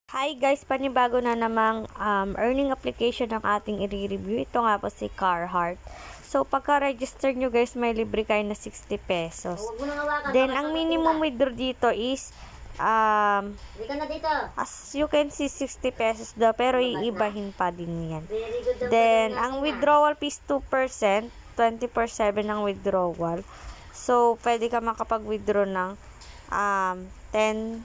Hi guys, panibago na namang earning application ng ating i-review. Ito nga po si Carhartt. So, pagka-register nyo guys, may libre kayo na 60 pesos. Then, ang minimum withdraw dito is, as you can see, 60 pesos daw, pero iibahin pa din yan. Then, ang withdrawal fees 2%, 24/7 ang withdrawal. So, pwede ka makapag-withdraw ng 10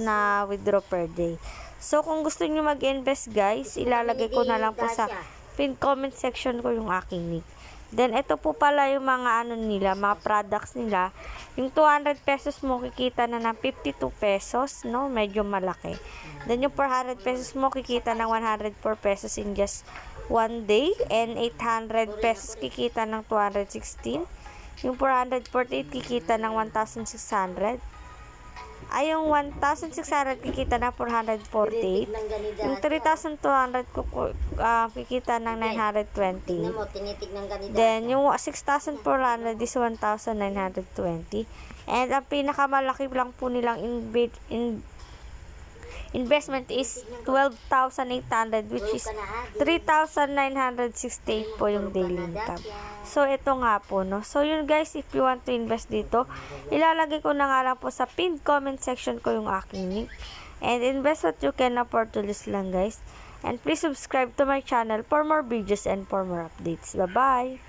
na withdraw per day. So, kung gusto niyo mag-invest guys, ilalagay ko na lang po sa pin comment section ko yung aking link. Then, ito po pala yung mga mga products nila. Yung 200 pesos mo, kikita na ng 52 pesos, no? Medyo malaki. Then, yung 400 pesos mo, kikita ng 104 pesos in just one day. And 800 pesos, kikita ng 216. Yung 448, kikita ng 1,600. Ay, yung 1,600 kikita ng 448. Yung 3,200 kikita ng 920. Then, yung 6,400 is 1,920. And ang pinakamalaki lang po nilang investment is 12,800, which is 3,968 po yung daily income. So, ito nga po, no. So, yun guys, if you want to invest dito, ilalagay ko na nga lang po sa pinned comment section ko yung aking link. And invest what you can afford to lose lang guys. And please subscribe to my channel for more videos and for more updates. Bye-bye!